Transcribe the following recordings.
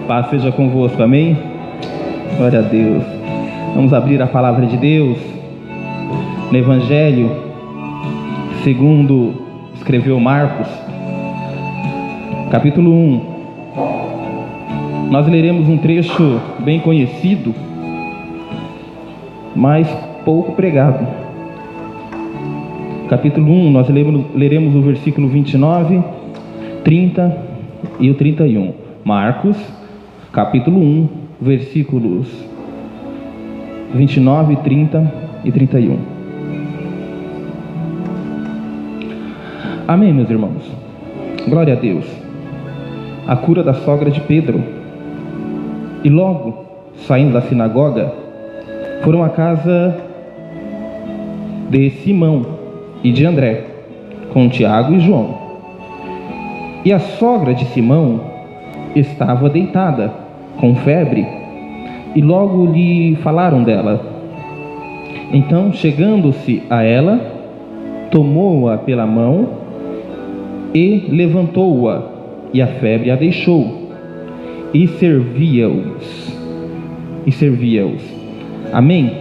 Paz seja convosco, amém? Glória a Deus. Vamos abrir a palavra de Deus no Evangelho segundo escreveu Marcos, capítulo 1. Nós leremos um trecho bem conhecido, mas pouco pregado. Capítulo 1, nós leremos o versículo 29, 30 e o 31. Marcos, capítulo 1, versículos 29, 30 e 31. Amém, meus irmãos. Glória a Deus. A cura da sogra de Pedro. E logo, saindo da sinagoga, foram à casa de Simão e de André, com Tiago e João. E a sogra de Simão estava deitada, com febre, e logo lhe falaram dela. Então, chegando-se a ela, tomou-a pela mão e levantou-a, e a febre a deixou, e servia-os. Amém?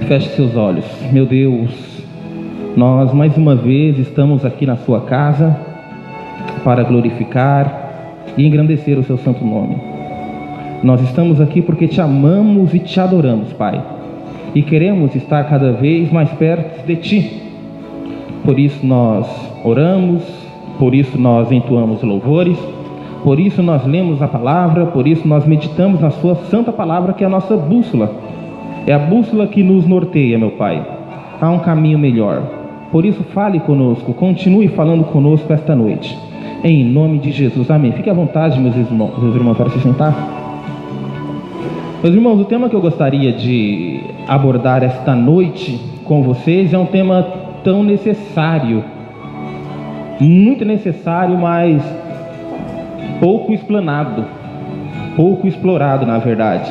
Feche seus olhos. Meu Deus, nós mais uma vez estamos aqui na sua casa para glorificar e engrandecer o seu santo nome. Nós estamos aqui porque te amamos e te adoramos, Pai, e queremos estar cada vez mais perto de ti. Por isso nós oramos, por isso nós entoamos louvores, por isso nós lemos a palavra, por isso nós meditamos na sua santa palavra, que é a nossa bússola. É a bússola que nos norteia, meu Pai. Há um caminho melhor. Por isso fale conosco, continue falando conosco esta noite. Em nome de Jesus, amém. Fique à vontade, meus irmãos, para se sentar. Meus irmãos, o tema que eu gostaria de abordar esta noite com vocês é um tema tão necessário, muito necessário, mas pouco explanado, pouco explorado, na verdade.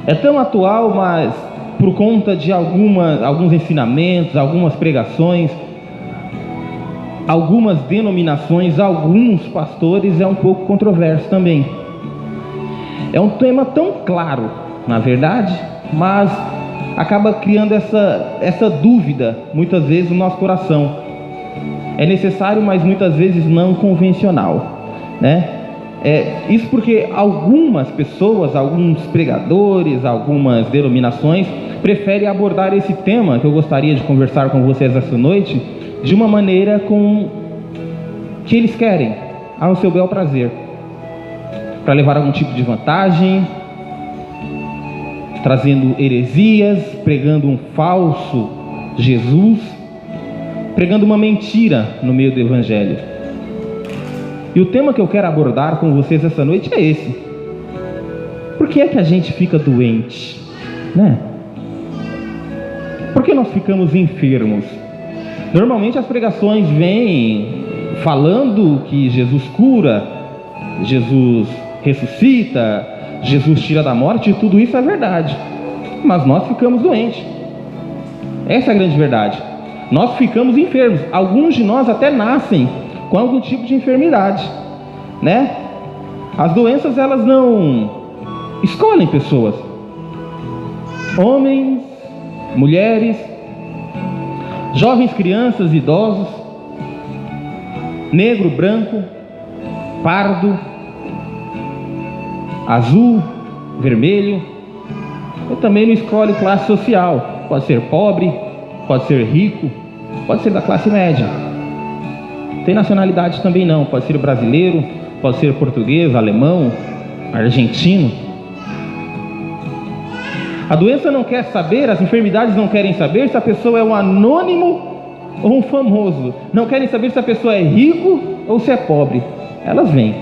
É tão atual, mas por conta de alguns ensinamentos, algumas pregações, algumas denominações, alguns pastores, é um pouco controverso também. É um tema tão claro, na verdade, mas acaba criando essa dúvida, muitas vezes, no nosso coração. É necessário, mas muitas vezes não convencional, né? Isso porque algumas pessoas, alguns pregadores, algumas denominações preferem abordar esse tema que eu gostaria de conversar com vocês essa noite de uma maneira que eles querem, ao seu bel prazer, para levar algum tipo de vantagem, trazendo heresias, pregando um falso Jesus, pregando uma mentira no meio do Evangelho. E o tema que eu quero abordar com vocês essa noite é esse. Por que é que a gente fica doente, né? Por que nós ficamos enfermos? Normalmente as pregações vêm falando que Jesus cura, Jesus ressuscita, Jesus tira da morte, e tudo isso é verdade. Mas nós ficamos doentes. Essa é a grande verdade. Nós ficamos enfermos. Alguns de nós até nascem com algum tipo de enfermidade, né? As doenças, elas não escolhem pessoas. Homens, mulheres, jovens, crianças, idosos, negro, branco, pardo, azul, vermelho. E também não escolhe classe social. Pode ser pobre, pode ser rico, pode ser da classe média. Tem nacionalidade também não. Pode ser brasileiro, pode ser português, alemão, argentino. A doença não quer saber, as enfermidades não querem saber se a pessoa é um anônimo ou um famoso. Não querem saber se a pessoa é rico ou se é pobre. Elas vêm.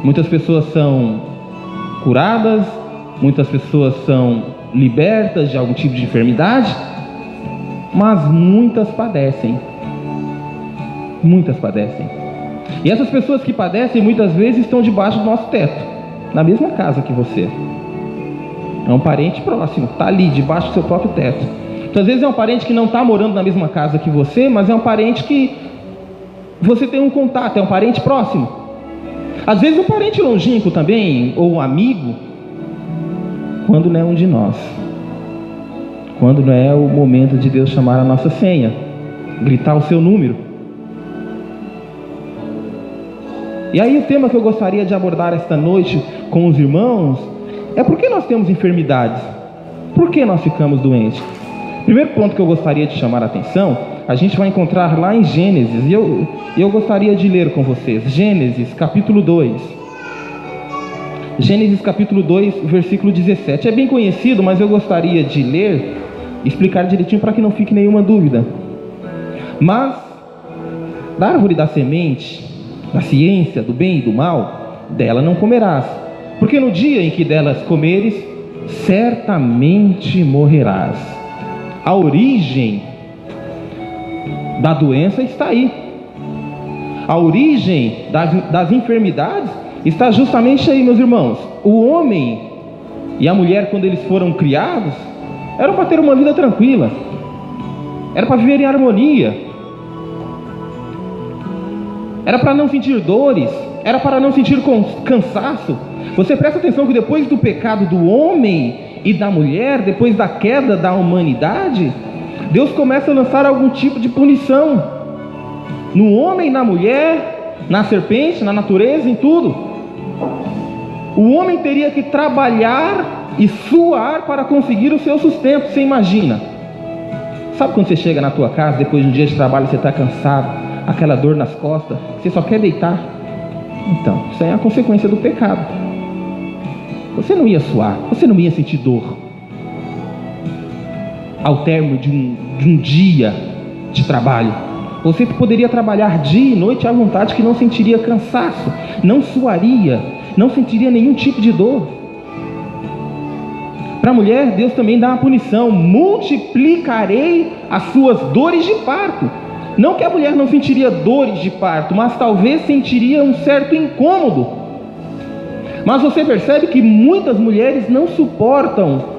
Muitas pessoas são curadas, muitas pessoas são libertas de algum tipo de enfermidade, mas muitas padecem. Muitas padecem. E essas pessoas que padecem muitas vezes estão debaixo do nosso teto, na mesma casa que você. É um parente próximo, está ali, debaixo do seu próprio teto. Então, às vezes é um parente que não está morando na mesma casa que você, mas é um parente que você tem um contato, é um parente próximo. Às vezes um parente longínquo também, ou um amigo, quando não é um de nós. Quando não é o momento de Deus chamar a nossa senha, gritar o seu número. E aí o tema que eu gostaria de abordar esta noite com os irmãos é por que nós temos enfermidades? Por que nós ficamos doentes? Primeiro ponto que eu gostaria de chamar a atenção, a gente vai encontrar lá em Gênesis, e eu gostaria de ler com vocês, Gênesis capítulo 2. Gênesis capítulo 2, versículo 17. É bem conhecido, mas eu gostaria de ler, explicar direitinho para que não fique nenhuma dúvida. Mas, da árvore da semente, da ciência, do bem e do mal, dela não comerás, porque no dia em que delas comeres, certamente morrerás. A origem da doença está aí. A origem das enfermidades está justamente aí, meus irmãos. O homem e a mulher, quando eles foram criados, eram para ter uma vida tranquila, era para viver em harmonia, era para não sentir dores, era para não sentir cansaço. Você presta atenção que depois do pecado do homem e da mulher, depois da queda da humanidade, Deus começa a lançar algum tipo de punição no homem, na mulher, na serpente, na natureza, em tudo. O homem teria que trabalhar e suar para conseguir o seu sustento. Você imagina? Sabe quando você chega na tua casa, depois de um dia de trabalho, você está cansado, aquela dor nas costas, você só quer deitar? Então, isso aí é a consequência do pecado. Você não ia suar, você não ia sentir dor ao término de um dia de trabalho. Você poderia trabalhar dia e noite à vontade, que não sentiria cansaço, não suaria, não sentiria nenhum tipo de dor. Para a mulher, Deus também dá uma punição: multiplicarei as suas dores de parto. Não que a mulher não sentiria dores de parto, mas talvez sentiria um certo incômodo. Mas você percebe que muitas mulheres não suportam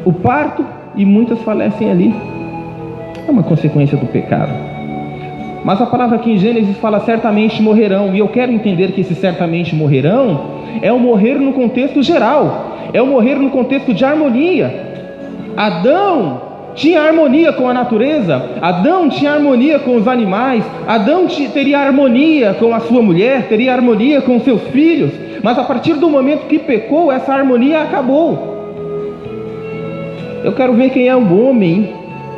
o parto e muitas falecem ali. É uma consequência do pecado. Mas a palavra aqui em Gênesis fala certamente morrerão. E eu quero entender que esse certamente morrerão é o morrer no contexto geral, é o morrer no contexto de harmonia. Adão tinha harmonia com a natureza, Adão tinha harmonia com os animais, Adão teria harmonia com a sua mulher, teria harmonia com seus filhos. Mas a partir do momento que pecou, essa harmonia acabou. Eu quero ver quem é o homem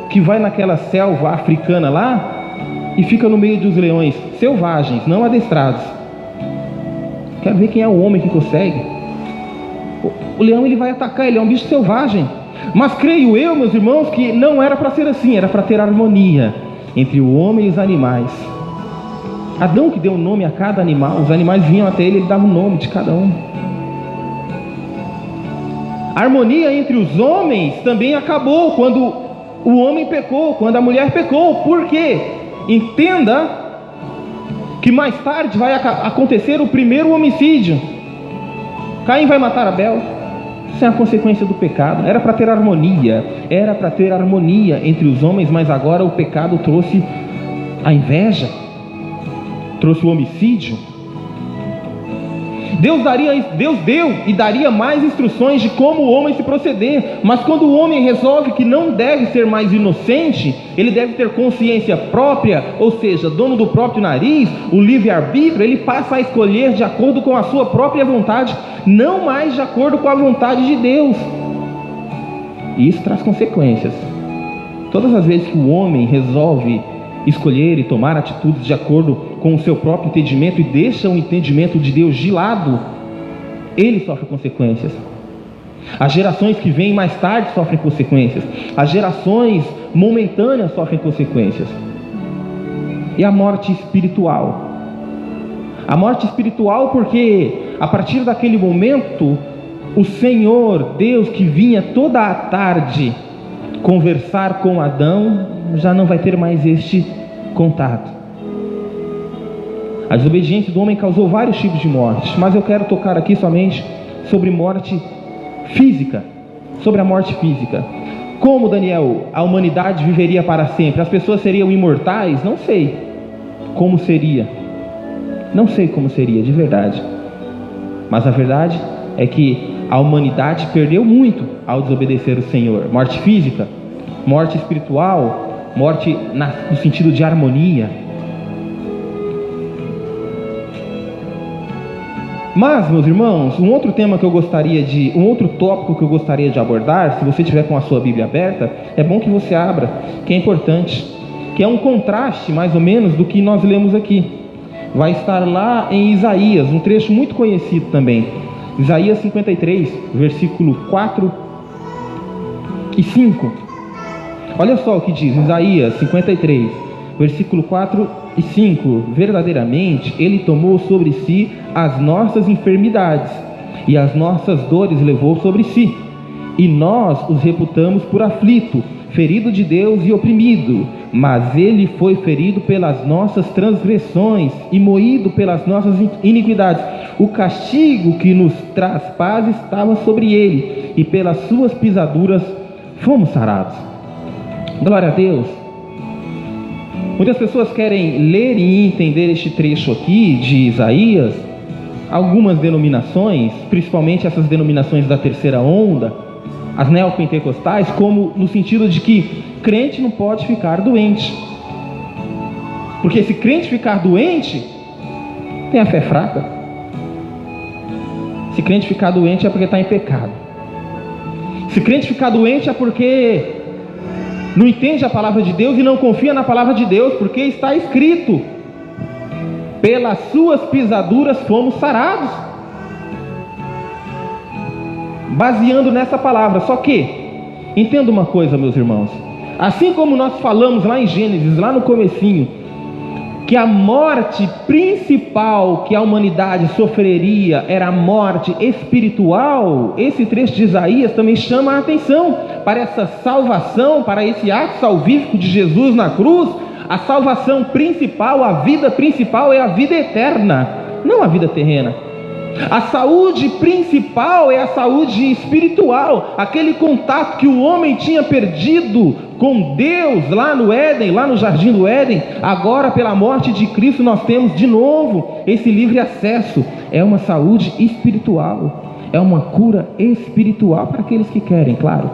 que vai naquela selva africana lá e fica no meio dos leões selvagens, não adestrados. Quero ver quem é o homem que consegue. O leão, ele vai atacar, ele é um bicho selvagem. Mas creio eu, meus irmãos, que não era para ser assim, era para ter harmonia entre o homem e os animais. Adão que deu o nome a cada animal, os animais vinham até ele dava o nome de cada um. A harmonia entre os homens também acabou quando o homem pecou, quando a mulher pecou. Por quê? Entenda que mais tarde vai acontecer o primeiro homicídio. Caim vai matar Abel. Isso é a consequência do pecado. Era para ter harmonia, era para ter harmonia entre os homens, mas agora o pecado trouxe a inveja, trouxe o homicídio. Deus deu e daria mais instruções de como o homem se proceder, mas quando o homem resolve que não deve ser mais inocente, ele deve ter consciência própria, ou seja, dono do próprio nariz, o livre-arbítrio, ele passa a escolher de acordo com a sua própria vontade, não mais de acordo com a vontade de Deus. E isso traz consequências. Todas as vezes que o homem resolve escolher e tomar atitudes de acordo com o seu próprio entendimento e deixa o entendimento de Deus de lado, ele sofre consequências. As gerações que vêm mais tarde sofrem consequências. As gerações momentâneas sofrem consequências. E a morte espiritual. A morte espiritual porque a partir daquele momento, o Senhor, Deus que vinha toda a tarde conversar com Adão, já não vai ter mais este contato. A desobediência do homem causou vários tipos de mortes, mas eu quero tocar aqui somente sobre morte física, sobre a morte física. Como, Daniel, a humanidade viveria para sempre? As pessoas seriam imortais? Não sei como seria. Não sei como seria de verdade, mas a verdade é que a humanidade perdeu muito ao desobedecer o Senhor. Morte física, morte espiritual, morte no sentido de harmonia. Mas, meus irmãos, um outro tópico que eu gostaria de abordar, se você tiver com a sua Bíblia aberta, é bom que você abra, que é importante, que é um contraste, mais ou menos, do que nós lemos aqui. Vai estar lá em Isaías, um trecho muito conhecido também. Isaías 53, versículo 4 e 5. Olha só o que diz, Isaías 53, versículo 4 e 5. Verdadeiramente, Ele tomou sobre si as nossas enfermidades, e as nossas dores levou sobre si. E nós os reputamos por aflito, ferido de Deus e oprimido. Mas Ele foi ferido pelas nossas transgressões e moído pelas nossas iniquidades. O castigo que nos traz paz estava sobre Ele, e pelas suas pisaduras fomos sarados. Glória a Deus. Muitas pessoas querem ler e entender este trecho aqui de Isaías. Algumas denominações, principalmente essas denominações da terceira onda, as neopentecostais, como no sentido de que crente não pode ficar doente, porque se crente ficar doente, tem a fé fraca. Se crente ficar doente é porque está em pecado. Se crente ficar doente é porque não entende a palavra de Deus e não confia na palavra de Deus, porque está escrito: pelas suas pisaduras fomos sarados. Baseando nessa palavra. Só que, entenda uma coisa, meus irmãos, assim como nós falamos lá em Gênesis, lá no comecinho, que a morte principal que a humanidade sofreria era a morte espiritual, esse trecho de Isaías também chama a atenção para essa salvação, para esse ato salvífico de Jesus na cruz. A salvação principal, a vida principal é a vida eterna, não a vida terrena. A saúde principal é a saúde espiritual, aquele contato que o homem tinha perdido com Deus lá no Éden, lá no jardim do Éden. Agora, pela morte de Cristo, nós temos de novo esse livre acesso. É uma saúde espiritual, é uma cura espiritual para aqueles que querem, claro,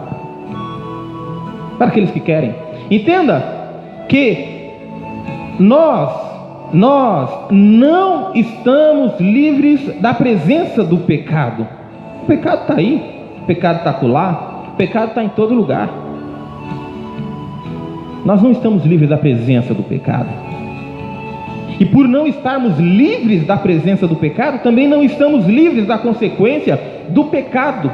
para aqueles que querem. Entenda que nós não estamos livres da presença do pecado. O pecado está aí, o pecado está acolá, o pecado está em todo lugar. Nós não estamos livres da presença do pecado. E por não estarmos livres da presença do pecado, também não estamos livres da consequência do pecado,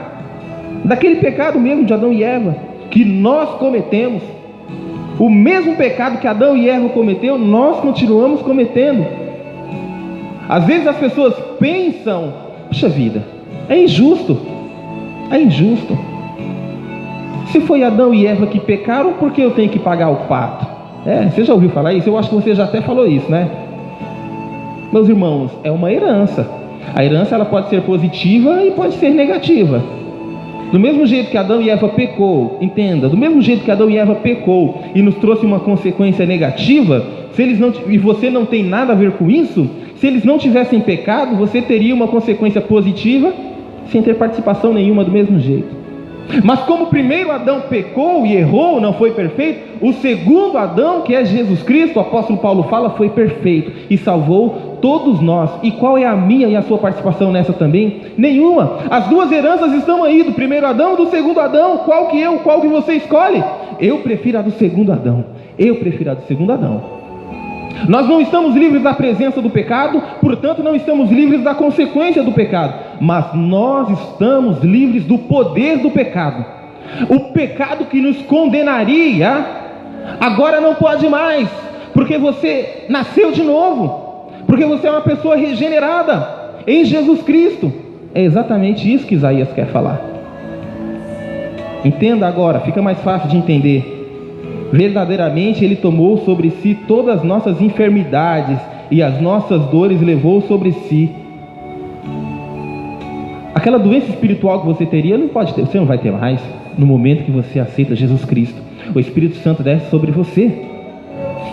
daquele pecado mesmo de Adão e Eva, que nós cometemos. O mesmo pecado que Adão e Eva cometeu, nós continuamos cometendo. Às vezes as pessoas pensam: puxa vida, é injusto. Se foi Adão e Eva que pecaram, por que eu tenho que pagar o pato? Você já ouviu falar isso? Eu acho que você já até falou isso, né? Meus irmãos, é uma herança. A herança ela pode ser positiva e pode ser negativa. Do mesmo jeito que Adão e Eva pecou, entenda, do mesmo jeito que Adão e Eva pecou e nos trouxe uma consequência negativa, e você não tem nada a ver com isso, se eles não tivessem pecado, você teria uma consequência positiva sem ter participação nenhuma do mesmo jeito. Mas como o primeiro Adão pecou e errou, não foi perfeito, o segundo Adão, que é Jesus Cristo, o apóstolo Paulo fala, foi perfeito e salvou todos nós. E qual é a minha e a sua participação nessa também? Nenhuma. As duas heranças estão aí, do primeiro Adão e do segundo Adão. Qual que você escolhe? Eu prefiro a do segundo Adão. Nós não estamos livres da presença do pecado, portanto não estamos livres da consequência do pecado, mas nós estamos livres do poder do pecado. O pecado que nos condenaria, agora não pode mais, porque você nasceu de novo, porque você é uma pessoa regenerada em Jesus Cristo. É exatamente isso que Isaías quer falar. Entenda agora, fica mais fácil de entender. Verdadeiramente Ele tomou sobre si todas as nossas enfermidades e as nossas dores levou sobre si. Aquela doença espiritual que você teria, você não vai ter mais no momento que você aceita Jesus Cristo. O Espírito Santo desce sobre você.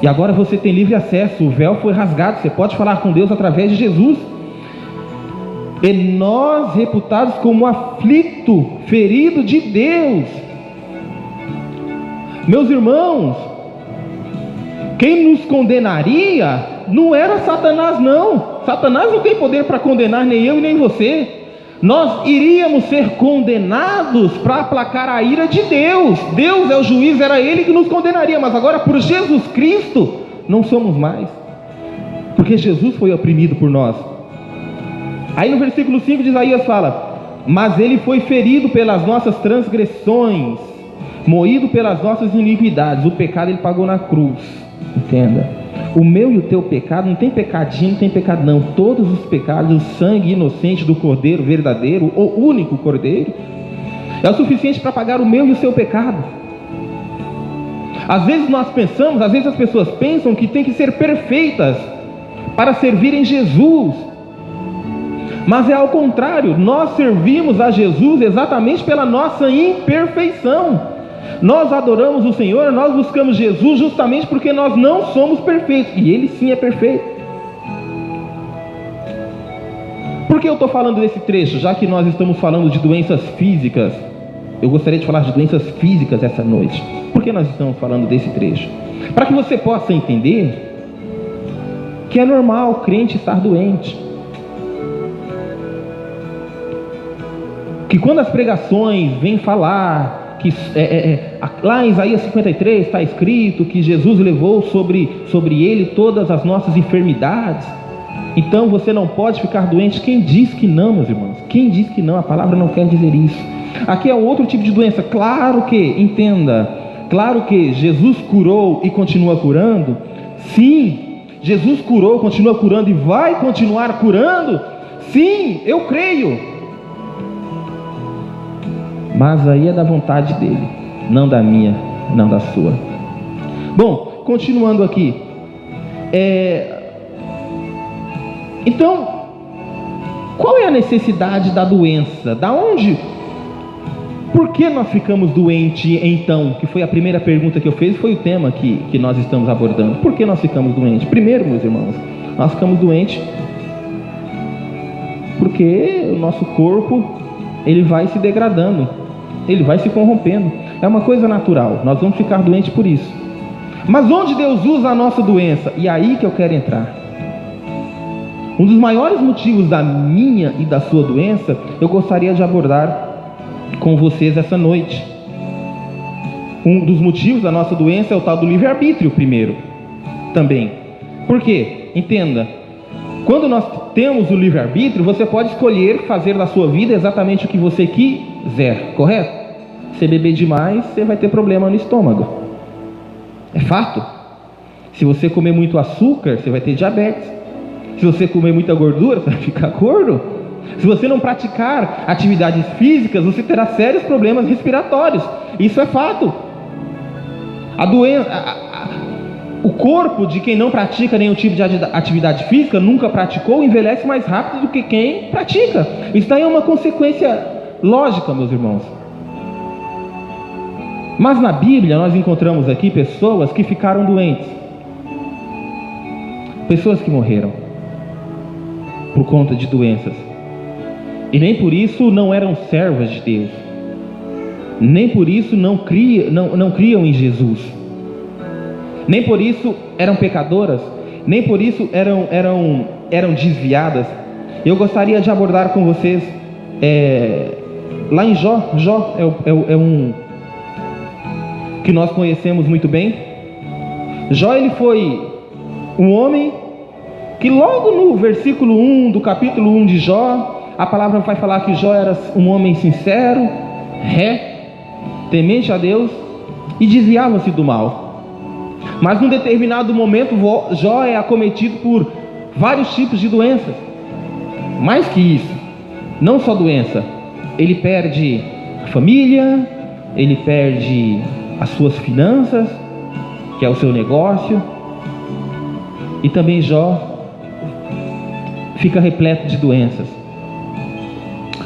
E agora você tem livre acesso, o véu foi rasgado, você pode falar com Deus através de Jesus. E nós reputados como aflito, ferido de Deus. Meus irmãos, quem nos condenaria não era Satanás, não. Satanás não tem poder para condenar nem eu e nem você. Nós iríamos ser condenados para aplacar a ira de Deus. Deus é o juiz, era Ele que nos condenaria. Mas agora por Jesus Cristo não somos mais, porque Jesus foi oprimido por nós. Aí no versículo 5 de Isaías fala: mas Ele foi ferido pelas nossas transgressões, moído pelas nossas iniquidades. O pecado Ele pagou na cruz. Entenda, o meu e o teu pecado, não tem pecadinho, não tem pecado não. Todos os pecados, o sangue inocente do Cordeiro verdadeiro, o único Cordeiro, é o suficiente para pagar o meu e o seu pecado. Às vezes nós pensamos, às vezes as pessoas pensam que tem que ser perfeitas para servirem Jesus. Mas é ao contrário, nós servimos a Jesus exatamente pela nossa imperfeição. Nós adoramos o Senhor, nós buscamos Jesus justamente porque nós não somos perfeitos, e Ele sim é perfeito. Por que eu estou falando desse trecho? Já que nós estamos falando de doenças físicas, eu gostaria de falar de doenças físicas essa noite. Por que nós estamos falando desse trecho? Para que você possa entender que é normal o crente estar doente. Que quando as pregações vêm falar que lá em Isaías 53 está escrito que Jesus levou sobre Ele todas as nossas enfermidades, então você não pode ficar doente. Quem diz que não, meus irmãos? Quem diz que não? A palavra não quer dizer isso. Aqui é outro tipo de doença. Claro que, entenda, claro que Jesus curou e continua curando. Sim, Jesus curou, continua curando e vai continuar curando. Sim, eu creio. Mas aí é da vontade dele, não da minha, não da sua. Bom, continuando aqui. Então, qual é a necessidade da doença? Da onde? Por que nós ficamos doentes então? Que foi a primeira pergunta que eu fiz, foi o tema que nós estamos abordando. Por que nós ficamos doentes? Primeiro, meus irmãos, nós ficamos doentes porque o nosso corpo, ele vai se degradando, ele vai se corrompendo. É uma coisa natural, nós vamos ficar doentes por isso. Mas onde Deus usa a nossa doença? E aí que eu quero entrar. Um dos maiores motivos da minha e da sua doença, eu gostaria de abordar com vocês essa noite. Um dos motivos da nossa doença é o tal do livre-arbítrio, primeiro, também. Por quê? Entenda, quando nós temos o livre-arbítrio, você pode escolher fazer da sua vida exatamente o que você quiser, correto? Se beber demais, você vai ter problema no estômago. É fato. Se você comer muito açúcar, você vai ter diabetes. Se você comer muita gordura, você vai ficar gordo. Se você não praticar atividades físicas, você terá sérios problemas respiratórios. Isso é fato. O corpo de quem não pratica nenhum tipo de atividade física, nunca praticou, envelhece mais rápido do que quem pratica. Isso daí é uma consequência lógica, meus irmãos. Mas na Bíblia nós encontramos aqui pessoas que ficaram doentes, pessoas que morreram por conta de doenças, e nem por isso não eram servas de Deus, nem por isso não criam em Jesus, nem por isso eram pecadoras, nem por isso eram desviadas. Eu gostaria de abordar com vocês lá em Jó é um que nós conhecemos muito bem. Jó, ele foi um homem que logo no versículo 1 do capítulo 1 de Jó, a palavra vai falar que Jó era um homem sincero, temente a Deus e desviava-se do mal. Mas num determinado momento, Jó é acometido por vários tipos de doenças. Mais que isso, não só doença, ele perde a família, ele perde as suas finanças, que é o seu negócio, e também Jó fica repleto de doenças.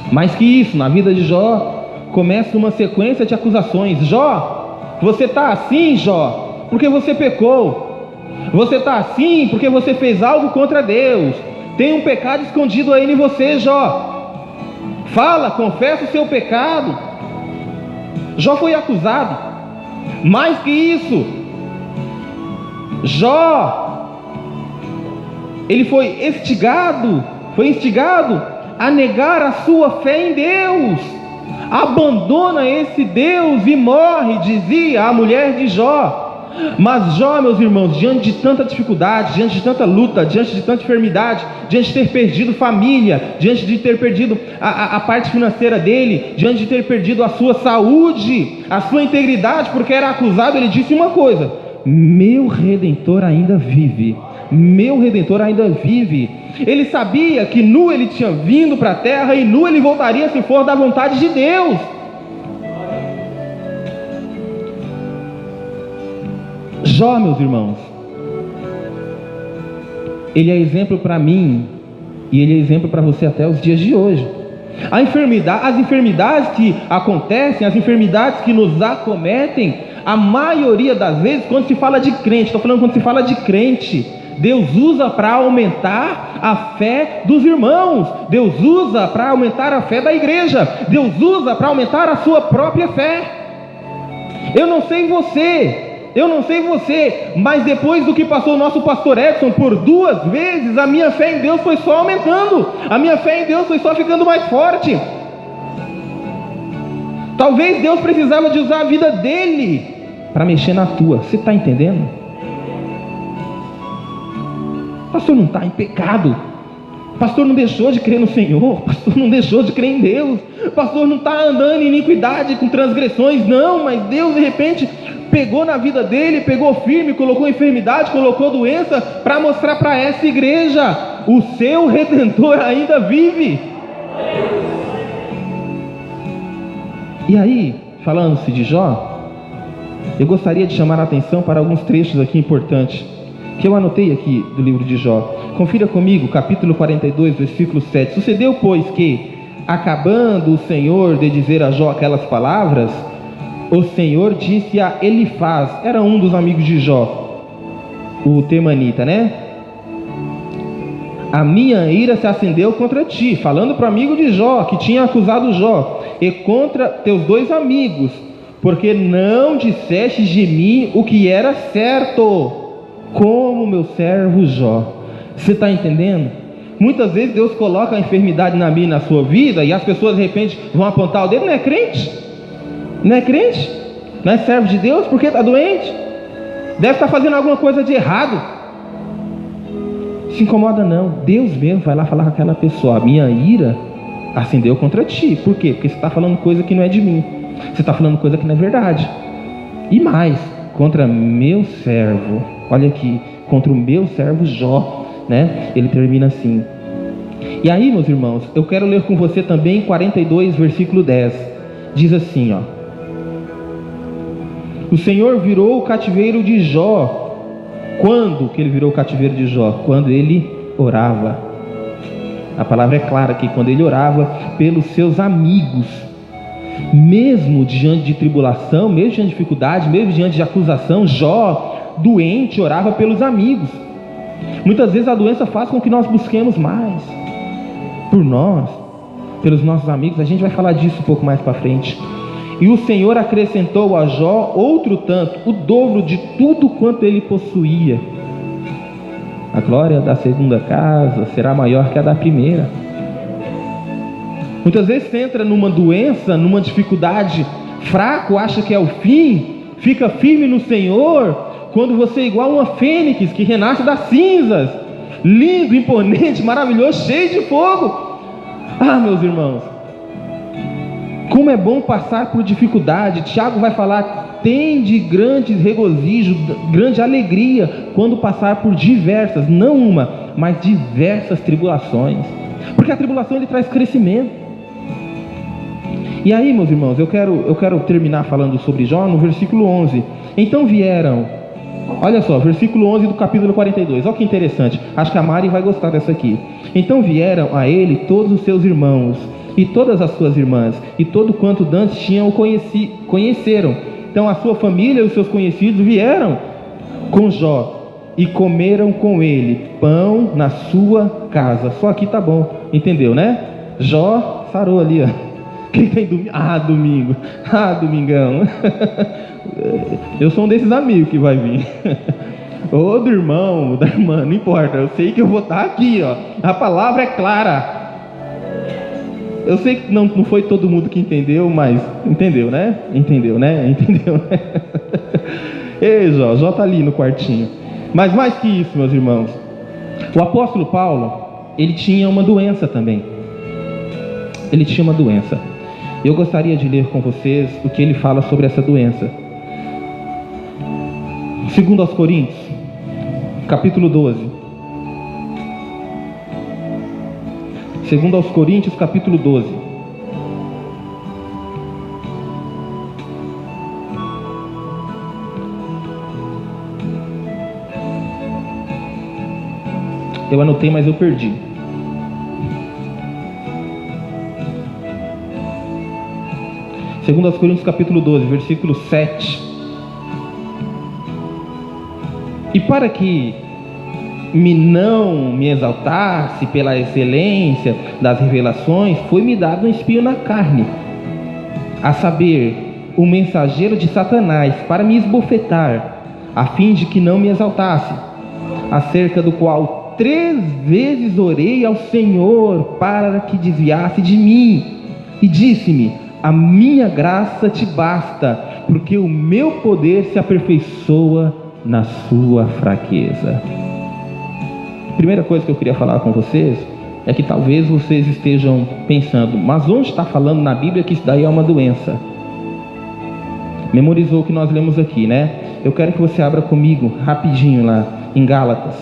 Mais que isso, na vida de Jó começa uma sequência de acusações. Jó, você está assim, Jó, porque você pecou. Você está assim porque você fez algo contra Deus. Tem um pecado escondido aí em você, Jó. Fala, confessa o seu pecado. Jó foi acusado. Mais que isso, Jó, ele foi instigado a negar a sua fé em Deus. Abandona esse Deus e morre, dizia a mulher de Jó. Mas Jó, meus irmãos, diante de tanta dificuldade, diante de tanta luta, diante de tanta enfermidade, diante de ter perdido família, diante de ter perdido a parte financeira dele, diante de ter perdido a sua saúde, a sua integridade, porque era acusado, ele disse uma coisa: meu Redentor ainda vive. Meu Redentor ainda vive. Ele sabia que nu ele tinha vindo para a terra e nu ele voltaria se for da vontade de Deus. Jó, meus irmãos, ele é exemplo para mim e ele é exemplo para você até os dias de hoje. As enfermidades que acontecem, as enfermidades que nos acometem, a maioria das vezes, quando se fala de crente, estou falando quando se fala de crente, Deus usa para aumentar a fé dos irmãos, Deus usa para aumentar a fé da igreja, Deus usa para aumentar a sua própria fé. Eu não sei você, mas depois do que passou o nosso pastor Edson por 2 vezes, a minha fé em Deus foi só aumentando, a minha fé em Deus foi só ficando mais forte. Talvez Deus precisava de usar a vida dele para mexer na tua. Você está entendendo? O pastor não está em pecado, o pastor não deixou de crer no Senhor, o pastor não deixou de crer em Deus, o pastor não está andando em iniquidade com transgressões, não, mas Deus de repente pegou na vida dele, pegou firme, colocou enfermidade, colocou doença, para mostrar para essa igreja: o seu Redentor ainda vive. E aí, falando-se de Jó, eu gostaria de chamar a atenção para alguns trechos aqui importantes, que eu anotei aqui do livro de Jó. Confira comigo, capítulo 42, versículo 7. Sucedeu, pois, que, acabando o Senhor de dizer a Jó aquelas palavras, o Senhor disse a Elifaz, era um dos amigos de Jó, o temanita, né? A minha ira se acendeu contra ti, falando para o amigo de Jó, que tinha acusado Jó, e contra teus 2 amigos, porque não disseste de mim o que era certo, como meu servo Jó. Você está entendendo? Muitas vezes Deus coloca a enfermidade na minha e na sua vida, e as pessoas de repente vão apontar o dedo: não é crente? Não é crente? Não é servo de Deus? Porque está doente? Deve estar fazendo alguma coisa de errado. Se incomoda não, Deus mesmo vai lá falar com aquela pessoa: a minha ira acendeu contra ti. Por quê? Porque você está falando coisa que não é de mim, você está falando coisa que não é verdade. E mais, contra meu servo, olha aqui, contra o meu servo Jó, né? Ele termina assim. E aí, meus irmãos, eu quero ler com você também 42, versículo 10. Diz assim, ó: o Senhor virou o cativeiro de Jó. Quando que ele virou o cativeiro de Jó? Quando ele orava. A palavra é clara aqui: quando ele orava pelos seus amigos. Mesmo diante de tribulação, mesmo diante de dificuldade, mesmo diante de acusação, Jó, doente, orava pelos amigos. Muitas vezes a doença faz com que nós busquemos mais por nós, pelos nossos amigos. A gente vai falar disso um pouco mais para frente. E o Senhor acrescentou a Jó outro tanto, o dobro de tudo quanto ele possuía. A glória da segunda casa será maior que a da primeira. Muitas vezes você entra numa doença, numa dificuldade, fraco, acha que é o fim, fica firme no Senhor, quando você é igual uma fênix que renasce das cinzas, lindo, imponente, maravilhoso, cheio de fogo. Ah, meus irmãos, como é bom passar por dificuldade. Tiago vai falar: tem de grande regozijo, grande alegria, quando passar por diversas, não uma, mas diversas tribulações, porque a tribulação ele traz crescimento. E aí, meus irmãos, eu quero terminar falando sobre Jó no versículo 11. Então vieram, olha só, versículo 11 do capítulo 42, olha que interessante, acho que a Mari vai gostar dessa aqui. Então vieram a ele todos os seus irmãos e todas as suas irmãs, e todo quanto dantes tinham o conheceram. Então a sua família e os seus conhecidos vieram com Jó, e comeram com ele pão na sua casa. Só aqui tá bom, entendeu, né? Jó sarou ali, ó. Quem tem domingo? Domingo. Domingão. Eu sou um desses amigos que vai vir. Ou do irmão, da irmã, não importa. Eu sei que eu vou estar aqui, ó. A palavra é clara. Eu sei que não foi todo mundo que entendeu, mas entendeu, né? Entendeu, né? Ei, Jó tá ali no quartinho. Mas mais que isso, meus irmãos, o apóstolo Paulo, ele tinha uma doença também. Ele tinha uma doença. Eu gostaria de ler com vocês o que ele fala sobre essa doença. Segundo aos Coríntios, capítulo 12. Segundo aos Coríntios, capítulo 12. Eu anotei, mas eu perdi. Segundo aos Coríntios, capítulo 12, versículo 7. E para que não me exaltasse pela excelência das revelações, foi-me dado um espinho na carne, a saber, o mensageiro de Satanás, para me esbofetar, a fim de que não me exaltasse, acerca do qual 3 vezes orei ao Senhor para que desviasse de mim, e disse-me: a minha graça te basta, porque o meu poder se aperfeiçoa na sua fraqueza. Primeira coisa que eu queria falar com vocês é que talvez vocês estejam pensando, mas onde está falando na Bíblia que isso daí é uma doença? Memorizou o que nós lemos aqui, né? Eu quero que você abra comigo rapidinho lá em Gálatas.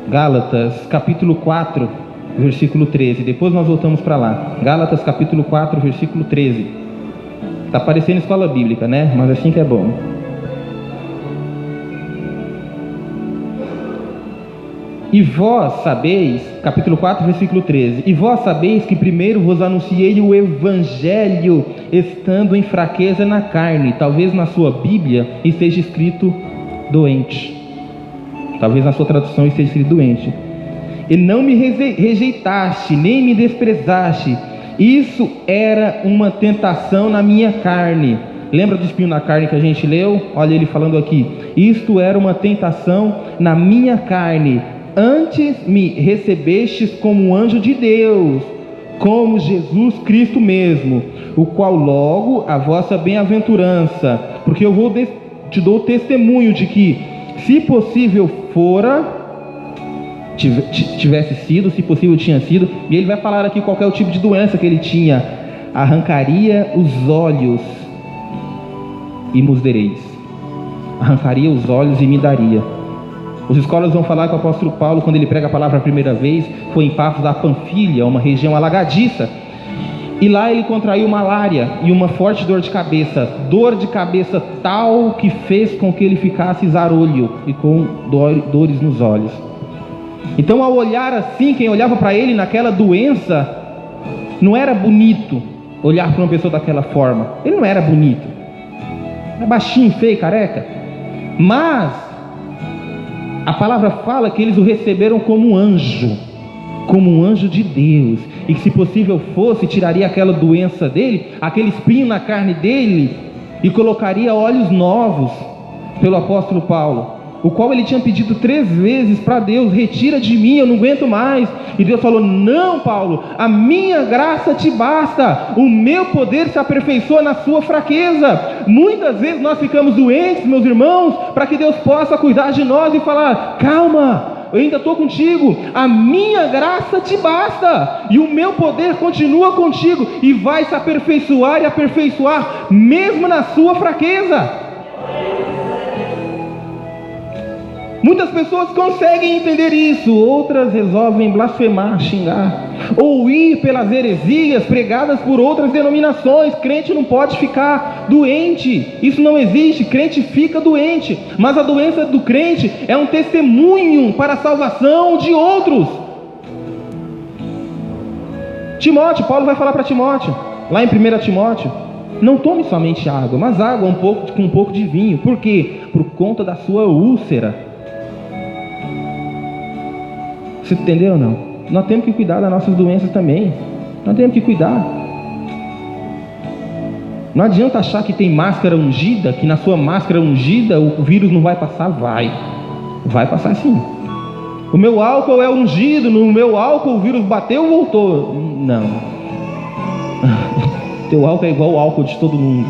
Gálatas capítulo 4, versículo 13. Depois nós voltamos para lá. Gálatas capítulo 4, versículo 13. Está parecendo escola bíblica, né? Mas assim que é bom. E vós sabeis, capítulo 4, versículo 13. E vós sabeis que primeiro vos anunciei o evangelho, estando em fraqueza na carne. Talvez na sua Bíblia esteja escrito doente. Talvez na sua tradução esteja escrito doente. E não me rejeitaste, nem me desprezaste. Isso era uma tentação na minha carne. Lembra do espinho na carne que a gente leu? Olha ele falando aqui. Isto era uma tentação na minha carne. Antes me recebestes como um anjo de Deus, como Jesus Cristo mesmo, o qual logo a vossa bem-aventurança, porque eu te dou testemunho de que, se possível fora, tivesse sido, se possível tinha sido, e ele vai falar aqui qual é o tipo de doença que ele tinha: arrancaria os olhos e vos dareis. Arrancaria os olhos e me daria. Os escolas vão falar que o apóstolo Paulo, quando ele prega a palavra a primeira vez, foi em Pafos da Panfilha, uma região alagadiça, e lá ele contraiu malária e uma forte dor de cabeça tal que fez com que ele ficasse zarolho e com dores nos olhos. Então, ao olhar assim, quem olhava para ele naquela doença, não era bonito olhar para uma pessoa daquela forma. Ele não era bonito, era baixinho, feio, careca, mas a palavra fala que eles o receberam como um anjo de Deus, e que se possível fosse, tiraria aquela doença dele, aquele espinho na carne dele, e colocaria olhos novos pelo apóstolo Paulo, o qual ele tinha pedido 3 vezes para Deus: retira de mim, eu não aguento mais. E Deus falou: não, Paulo, a minha graça te basta, o meu poder se aperfeiçoa na sua fraqueza. Muitas vezes nós ficamos doentes, meus irmãos, para que Deus possa cuidar de nós e falar: calma, eu ainda estou contigo, a minha graça te basta, e o meu poder continua contigo, e vai se aperfeiçoar e aperfeiçoar mesmo na sua fraqueza. Muitas pessoas conseguem entender isso, outras resolvem blasfemar, xingar, ou ir pelas heresias pregadas por outras denominações. Crente não pode ficar doente, isso não existe. Crente fica doente, mas a doença do crente é um testemunho para a salvação de outros. Timóteo, Paulo vai falar para Timóteo, lá em 1 Timóteo, Não tome somente água, mas água com um pouco de vinho. Por quê? Por conta da sua úlcera. Você entendeu ou não? Nós temos que cuidar das nossas doenças também. Nós temos que cuidar. Não adianta achar que tem máscara ungida, que na sua máscara ungida o vírus não vai passar. Vai passar sim. O meu álcool é ungido, no meu álcool o vírus bateu ou voltou. Não. Teu álcool é igual o álcool de todo mundo.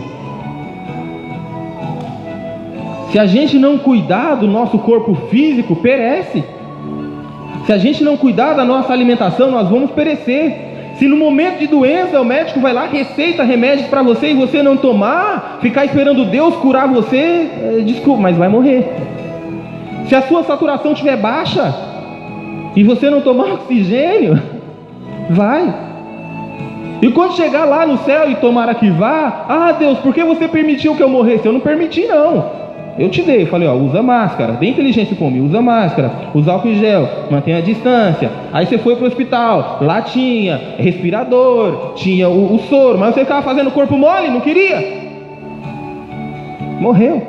Se a gente não cuidar do nosso corpo físico, perece. Se a gente não cuidar da nossa alimentação, nós vamos perecer. Se no momento de doença o médico vai lá, receita remédios para você e você não tomar, ficar esperando Deus curar você, desculpa, mas vai morrer. Se a sua saturação estiver baixa e você não tomar oxigênio, vai. E quando chegar lá no céu e tomara que vá, ah Deus, por que você permitiu que eu morresse? Eu não permiti não. Eu te dei, falei, usa máscara, bem inteligente comigo, usa máscara, usa álcool em gel, mantenha a distância. Aí você foi pro hospital, lá tinha respirador, tinha o soro, mas você ficava fazendo corpo mole, não queria. Morreu.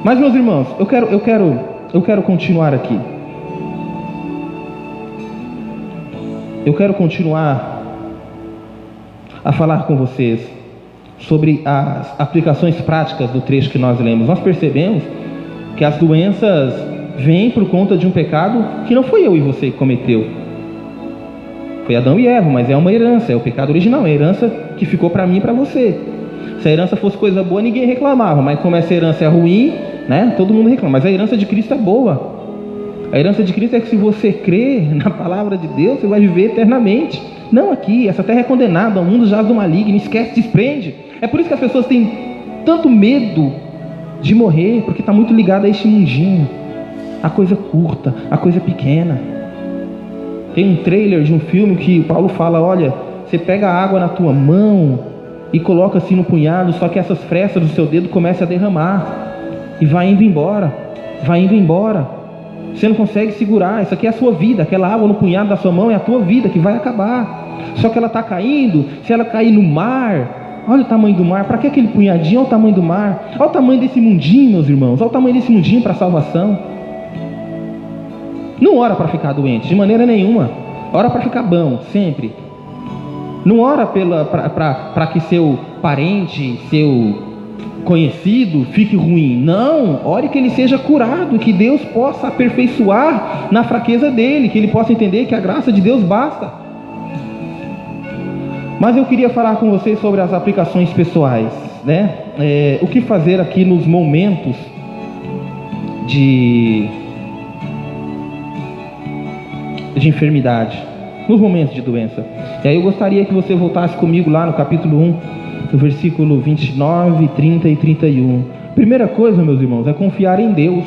Mas meus irmãos, eu quero continuar aqui. Eu quero continuar a falar com vocês sobre as aplicações práticas do trecho que nós lemos. Nós percebemos que as doenças vêm por conta de um pecado que não foi eu e você que cometeu. Foi Adão e Eva, mas é uma herança, é o pecado original, é a herança que ficou para mim e para você. Se a herança fosse coisa boa, ninguém reclamava, mas como essa herança é ruim, né, todo mundo reclama. Mas a herança de Cristo é boa. A herança de Cristo é que se você crer na palavra de Deus, você vai viver eternamente. Não aqui, essa terra é condenada, o mundo jaz do maligno, esquece, desprende. É por isso que as pessoas têm tanto medo de morrer, porque está muito ligado a este mundinho, a coisa curta, a coisa pequena. Tem um trailer de um filme que o Paulo fala, olha, você pega a água na tua mão e coloca assim no punhado, só que essas frestas do seu dedo começam a derramar e vai indo embora, vai indo embora. Você não consegue segurar, isso aqui é a sua vida, aquela água no punhado da sua mão é a tua vida que vai acabar. Só que ela está caindo, se ela cair no mar, olha o tamanho do mar, para que aquele punhadinho? Olha o tamanho do mar, olha o tamanho desse mundinho, meus irmãos, olha o tamanho desse mundinho para a salvação. Não ora para ficar doente, de maneira nenhuma, ora para ficar bom, sempre. Não ora para que seu parente, seu conhecido fique ruim, não, ore que ele seja curado, que Deus possa aperfeiçoar na fraqueza dele, que ele possa entender que a graça de Deus basta. Mas eu queria falar com vocês sobre as aplicações pessoais, né? O que fazer aqui nos momentos de enfermidade, nos momentos de doença. E aí eu gostaria que você voltasse comigo lá no capítulo 1, no versículo 29, 30 e 31. Primeira coisa, meus irmãos, é confiar em Deus.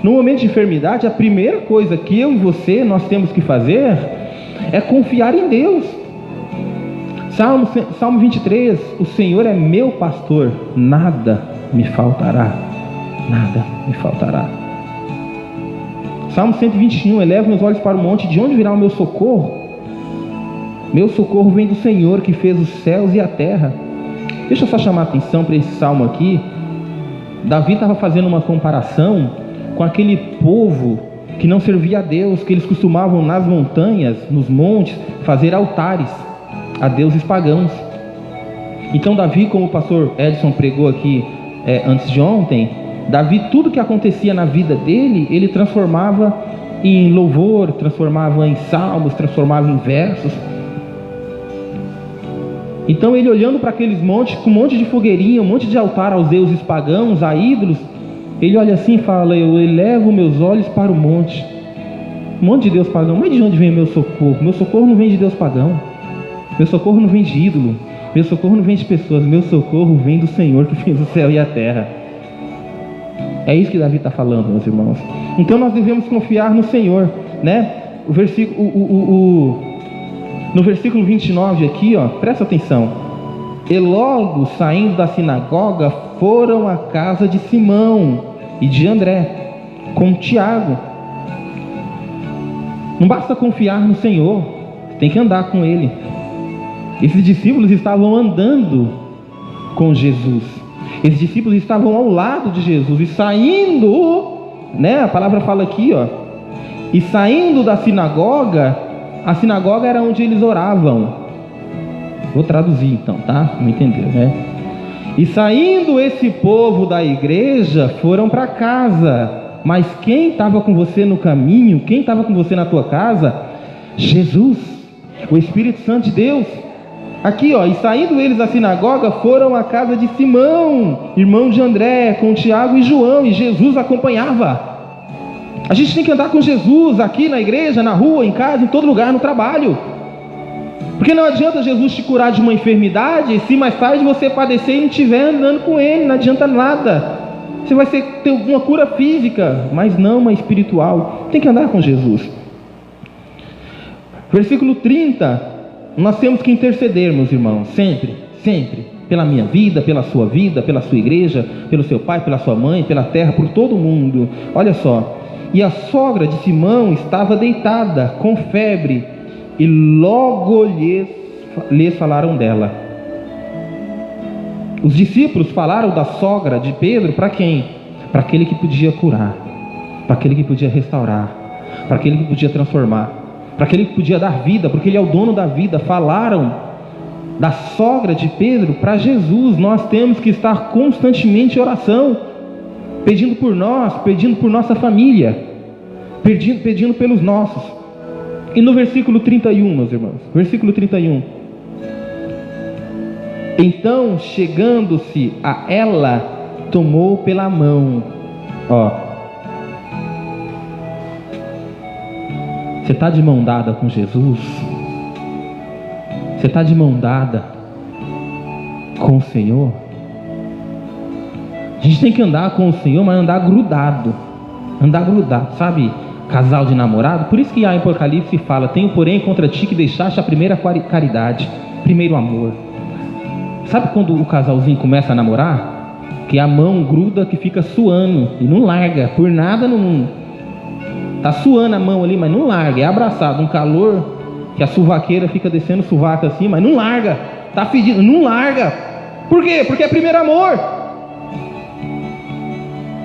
No momento de enfermidade, a primeira coisa que eu e você nós temos que fazer é confiar em Deus. Salmo 23, o Senhor é meu pastor, nada me faltará, nada me faltará. Salmo 121, elevo meus olhos para o monte, de onde virá o meu socorro? Meu socorro vem do Senhor que fez os céus e a terra. Deixa eu só chamar a atenção para esse salmo aqui. Davi estava fazendo uma comparação com aquele povo que não servia a Deus, que eles costumavam nas montanhas, nos montes, fazer altares a deuses pagãos. Então Davi, como o pastor Edson pregou aqui antes de ontem, Davi, tudo que acontecia na vida dele, ele transformava em louvor, transformava em salmos, transformava em versos. Então ele olhando para aqueles montes, com um monte de fogueirinha, um monte de altar aos deuses pagãos, a ídolos, ele olha assim e fala, eu elevo meus olhos para o monte. Um monte de deus pagão, mas de onde vem o meu socorro? Meu socorro não vem de deus pagão. Meu socorro não vem de ídolo. Meu socorro não vem de pessoas. Meu socorro vem do Senhor que fez o céu e a terra. É isso que Davi está falando, meus irmãos. Então nós devemos confiar no Senhor, né? No versículo 29 aqui, ó, presta atenção. E logo saindo da sinagoga foram à casa de Simão e de André com Tiago. Não basta confiar no Senhor, tem que andar com Ele. Esses discípulos estavam andando com Jesus. Esses discípulos estavam ao lado de Jesus e saindo, né? A palavra fala aqui, ó. E saindo da sinagoga, a sinagoga era onde eles oravam. Vou traduzir então, tá? Não entendeu, né? E saindo esse povo da igreja, foram para casa. Mas quem estava com você no caminho? Quem estava com você na tua casa? Jesus, o Espírito Santo de Deus. Aqui, ó, e saindo eles da sinagoga, foram à casa de Simão, irmão de André, com Tiago e João, e Jesus acompanhava. A gente tem que andar com Jesus aqui na igreja, na rua, em casa, em todo lugar, no trabalho. Porque não adianta Jesus te curar de uma enfermidade, se mais tarde você padecer e não estiver andando com Ele, não adianta nada. Você vai ter uma cura física, mas não uma espiritual. Tem que andar com Jesus. Versículo 30. Nós temos que interceder, meus irmãos, sempre, sempre, pela minha vida, pela sua igreja, pelo seu pai, pela sua mãe, pela terra, por todo mundo. Olha só, e a sogra de Simão estava deitada com febre, e logo lhes falaram dela. Os discípulos falaram da sogra de Pedro para quem? Para aquele que podia curar, para aquele que podia restaurar, para aquele que podia transformar, para aquele que podia dar vida, porque Ele é o dono da vida. Falaram da sogra de Pedro para Jesus. Nós temos que estar constantemente em oração, pedindo por nós, pedindo por nossa família, pedindo pelos nossos. E no versículo 31, meus irmãos, versículo 31. Então, chegando-se a ela, tomou pela mão. Ó, você está de mão dada com Jesus? Você está de mão dada com o Senhor? A gente tem que andar com o Senhor, mas andar grudado, sabe? Casal de namorado. Por isso que em Apocalipse fala: tenho porém contra ti que deixaste a primeira caridade, primeiro amor. Sabe quando o casalzinho começa a namorar? Que a mão gruda, que fica suando e não larga, por nada no mundo. Tá suando a mão ali, mas não larga. É abraçado, um calor que a suvaqueira fica descendo o sovaco assim, mas não larga. Tá fedido, não larga. Por quê? Porque é primeiro amor.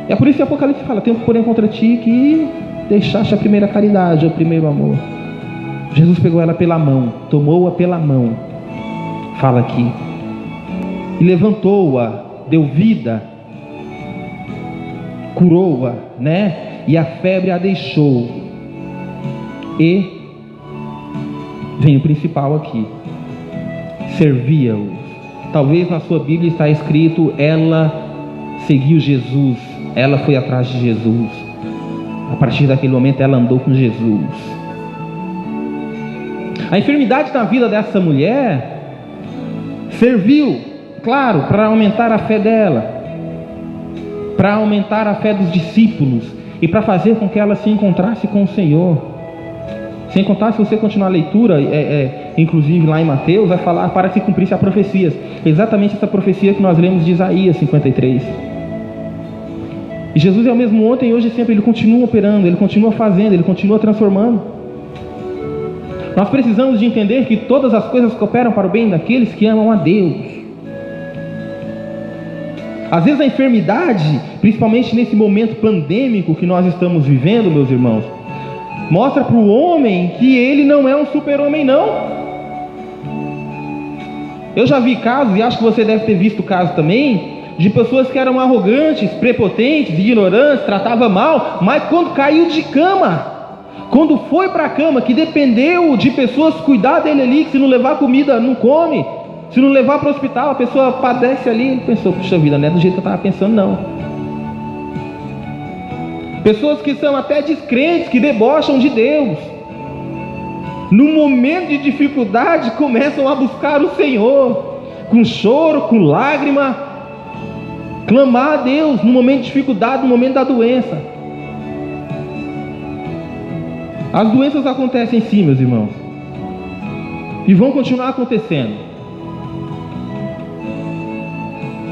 É por isso que o Apocalipse fala: tenho porém contra ti que deixaste a primeira caridade, o primeiro amor. Jesus pegou ela pela mão, tomou-a pela mão, fala aqui, e levantou-a, deu vida, curou-a, né? E a febre a deixou. E vem o principal aqui: servia-os. Talvez na sua Bíblia está escrito: ela seguiu Jesus, ela foi atrás de Jesus. A partir daquele momento ela andou com Jesus. A enfermidade na vida dessa mulher serviu, claro, para aumentar a fé dela, para aumentar a fé dos discípulos e para fazer com que ela se encontrasse com o Senhor. Sem contar, se você continuar a leitura, inclusive lá em Mateus, vai falar para que se cumprisse a profecia. Exatamente essa profecia que nós lemos de Isaías 53. E Jesus é o mesmo ontem, hoje e sempre. Ele continua operando, Ele continua fazendo, Ele continua transformando. Nós precisamos de entender que todas as coisas cooperam para o bem daqueles que amam a Deus. Às vezes a enfermidade, principalmente nesse momento pandêmico que nós estamos vivendo, meus irmãos, mostra para o homem que ele não é um super-homem, não. Eu já vi casos, e acho que você deve ter visto casos também, de pessoas que eram arrogantes, prepotentes, ignorantes, tratavam mal, mas quando caiu de cama, quando foi para a cama, que dependeu de pessoas cuidar dele ali, que se não levar comida não come, se não levar para o hospital a pessoa padece ali. Ele pensou: puxa vida, não é do jeito que eu estava pensando, não. Pessoas que são até descrentes, que debocham de Deus, no momento de dificuldade começam a buscar o Senhor, com choro, com lágrima, clamar a Deus no momento de dificuldade, no momento da doença. As doenças acontecem sim, meus irmãos, e vão continuar acontecendo.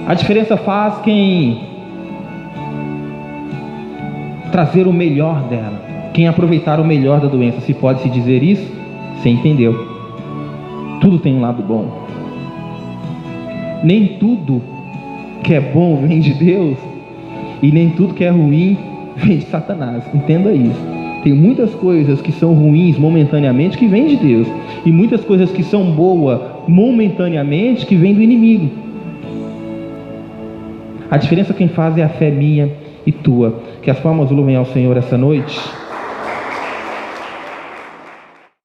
A diferença faz quem trazer o melhor dela, quem aproveitar o melhor da doença. Se pode se dizer isso, você entendeu. Tudo tem um lado bom. Nem tudo que é bom vem de Deus, e nem tudo que é ruim vem de Satanás. Entenda isso. Tem muitas coisas que são ruins momentaneamente que vêm de Deus, e muitas coisas que são boas momentaneamente que vêm do inimigo. A diferença quem faz é a fé minha e tua. Que as palmas louvem ao Senhor essa noite.